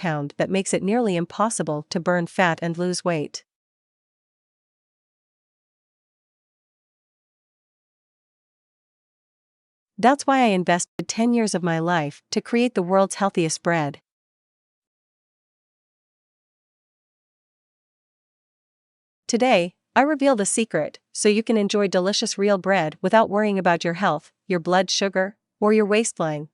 compound that makes it nearly impossible to burn fat and lose weight. That's why I invested 10 years of my life to create the world's healthiest bread. Today, I reveal the secret so you can enjoy delicious real bread without worrying about your health, your blood sugar, or your waistline.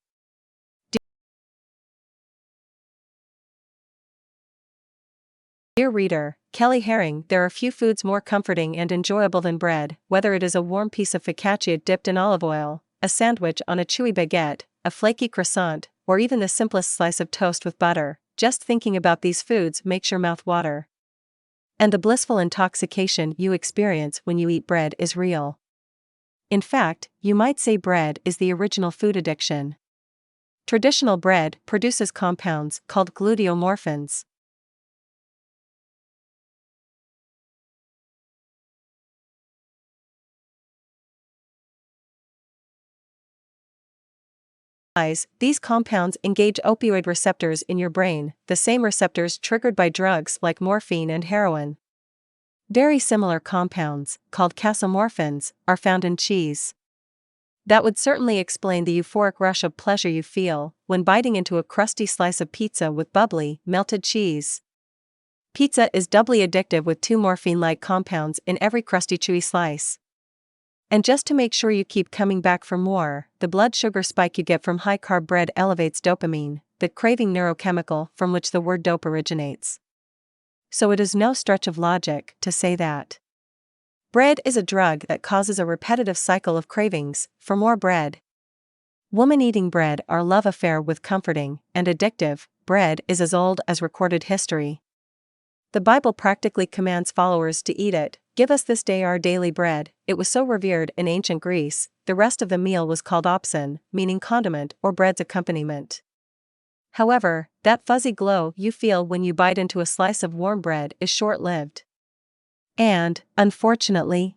Dear reader, Kelly Herring, there are few foods more comforting and enjoyable than bread, whether it is a warm piece of focaccia dipped in olive oil, a sandwich on a chewy baguette, a flaky croissant, or even the simplest slice of toast with butter. Just thinking about these foods makes your mouth water. And the blissful intoxication you experience when you eat bread is real. In fact, you might say bread is the original food addiction. Traditional bread produces compounds called gluteomorphins. These compounds engage opioid receptors in your brain, the same receptors triggered by drugs like morphine and heroin. Very similar compounds, called casomorphins, are found in cheese. That would certainly explain the euphoric rush of pleasure you feel when biting into a crusty slice of pizza with bubbly, melted cheese. Pizza is doubly addictive with 2 morphine-like compounds in every crusty, chewy slice. And just to make sure you keep coming back for more, the blood sugar spike you get from high-carb bread elevates dopamine, the craving neurochemical from which the word dope originates. So it is no stretch of logic to say that bread is a drug that causes a repetitive cycle of cravings for more bread. Women eating bread are love affair with comforting and addictive. Bread is as old as recorded history. The Bible practically commands followers to eat it. Give us this day our daily bread. It was so revered in ancient Greece, the rest of the meal was called opson, meaning condiment or bread's accompaniment. However, that fuzzy glow you feel when you bite into a slice of warm bread is short-lived. And, unfortunately,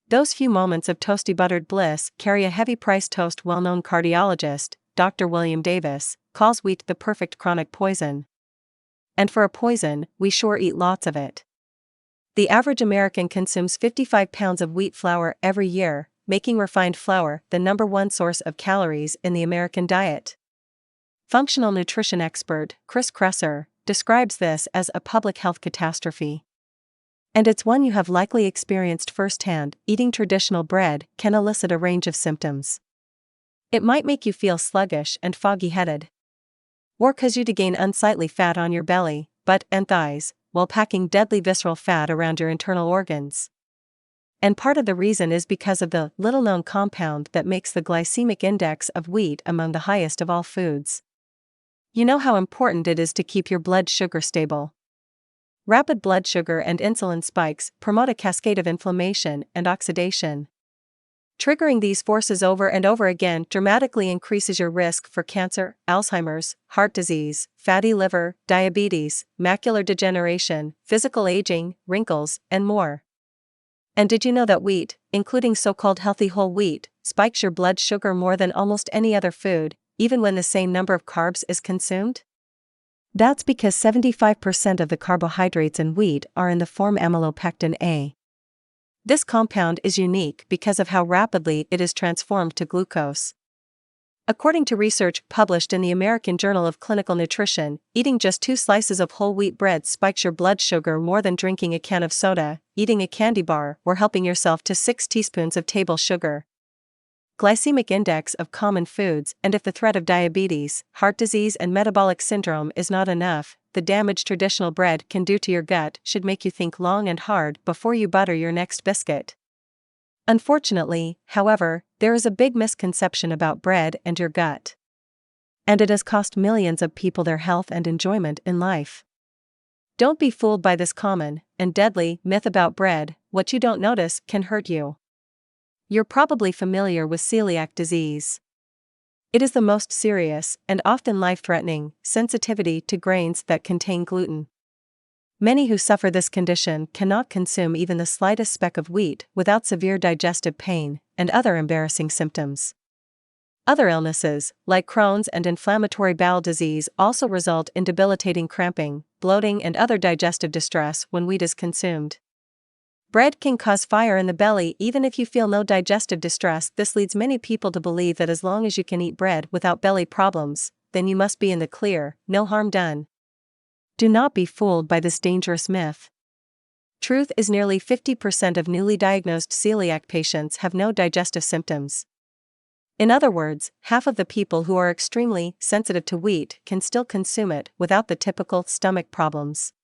those few moments of toasty buttered bliss carry a heavy price. Well-known cardiologist, Dr. William Davis, calls wheat the perfect chronic poison. And for a poison, we sure eat lots of it. The average American consumes 55 pounds of wheat flour every year, making refined flour the #1 source of calories in the American diet. Functional nutrition expert Chris Kresser describes this as a public health catastrophe. And it's one you have likely experienced firsthand. Eating traditional bread can elicit a range of symptoms. It might make you feel sluggish and foggy-headed, or cause you to gain unsightly fat on your belly, butt, and thighs, while packing deadly visceral fat around your internal organs. And part of the reason is because of the little-known compound that makes the glycemic index of wheat among the highest of all foods. You know how important it is to keep your blood sugar stable. Rapid blood sugar and insulin spikes promote a cascade of inflammation and oxidation. Triggering these forces over and over again dramatically increases your risk for cancer, Alzheimer's, heart disease, fatty liver, diabetes, macular degeneration, physical aging, wrinkles, and more. And did you know that wheat, including so-called healthy whole wheat, spikes your blood sugar more than almost any other food, even when the same number of carbs is consumed? That's because 75% of the carbohydrates in wheat are in the form amylopectin A. This compound is unique because of how rapidly it is transformed to glucose. According to research published in the American Journal of Clinical Nutrition, eating just 2 slices of whole wheat bread spikes your blood sugar more than drinking a can of soda, eating a candy bar, or helping yourself to 6 teaspoons of table sugar. Glycemic index of common foods. And if the threat of diabetes, heart disease, and metabolic syndrome is not enough, the damage traditional bread can do to your gut should make you think long and hard before you butter your next biscuit. Unfortunately, however, there is a big misconception about bread and your gut. And it has cost millions of people their health and enjoyment in life. Don't be fooled by this common and deadly myth about bread. What you don't notice can hurt you. You're probably familiar with celiac disease. It is the most serious and often life-threatening sensitivity to grains that contain gluten. Many who suffer this condition cannot consume even the slightest speck of wheat without severe digestive pain and other embarrassing symptoms. Other illnesses, like Crohn's and inflammatory bowel disease, also result in debilitating cramping, bloating, and other digestive distress when wheat is consumed. Bread can cause fire in the belly even if you feel no digestive distress. This leads many people to believe that as long as you can eat bread without belly problems, then you must be in the clear, no harm done. Do not be fooled by this dangerous myth. Truth is nearly 50% of newly diagnosed celiac patients have no digestive symptoms. In other words, half of the people who are extremely sensitive to wheat can still consume it without the typical stomach problems.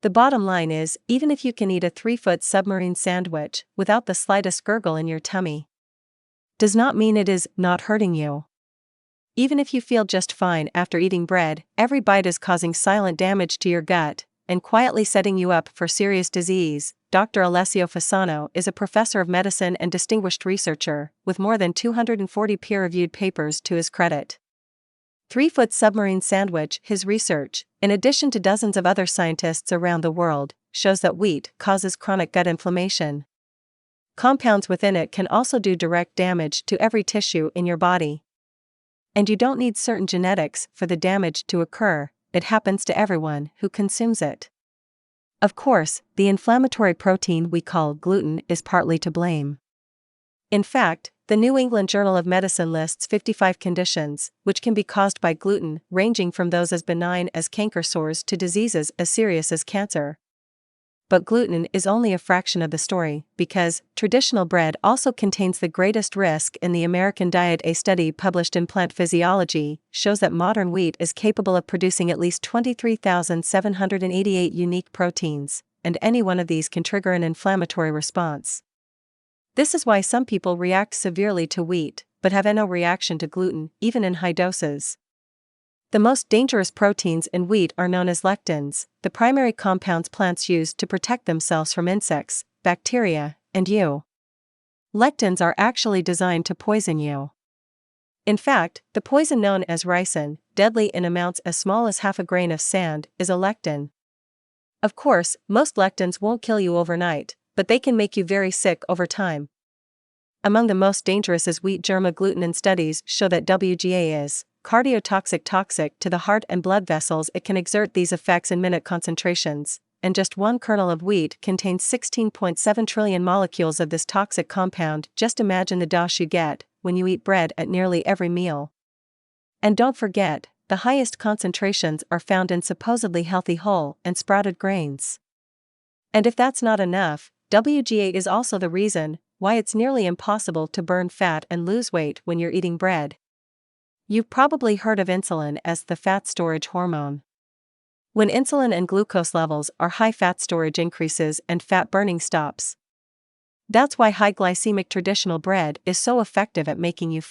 The bottom line is, even if you can eat a 3-foot submarine sandwich without the slightest gurgle in your tummy, does not mean it is not hurting you. Even if you feel just fine after eating bread, every bite is causing silent damage to your gut and quietly setting you up for serious disease. Dr. Alessio Fasano is a professor of medicine and distinguished researcher, with more than 240 peer-reviewed papers to his credit. 3-foot submarine sandwich. His research, in addition to dozens of other scientists around the world, shows that wheat causes chronic gut inflammation. Compounds within it can also do direct damage to every tissue in your body. And you don't need certain genetics for the damage to occur. It happens to everyone who consumes it. Of course, the inflammatory protein we call gluten is partly to blame. In fact, the New England Journal of Medicine lists 55 conditions which can be caused by gluten, ranging from those as benign as canker sores to diseases as serious as cancer. But gluten is only a fraction of the story, because traditional bread also contains the greatest risk in the American diet. A study published in Plant Physiology shows that modern wheat is capable of producing at least 23,788 unique proteins, and any one of these can trigger an inflammatory response. This is why some people react severely to wheat, but have no reaction to gluten, even in high doses. The most dangerous proteins in wheat are known as lectins, the primary compounds plants use to protect themselves from insects, bacteria, and you. Lectins are actually designed to poison you. In fact, the poison known as ricin, deadly in amounts as small as half a grain of sand, is a lectin. Of course, most lectins won't kill you overnight, but they can make you very sick over time. Among the most dangerous is wheat germ gluten, and studies show that WGA is cardiotoxic to the heart and blood vessels. It can exert these effects in minute concentrations, and just one kernel of wheat contains 16.7 trillion molecules of this toxic compound. Just imagine the dose you get when you eat bread at nearly every meal. And don't forget, the highest concentrations are found in supposedly healthy whole and sprouted grains. And if that's not enough, WGA is also the reason why it's nearly impossible to burn fat and lose weight when you're eating bread. You've probably heard of insulin as the fat storage hormone. When insulin and glucose levels are high, fat storage increases and fat burning stops. That's why high glycemic traditional bread is so effective at making you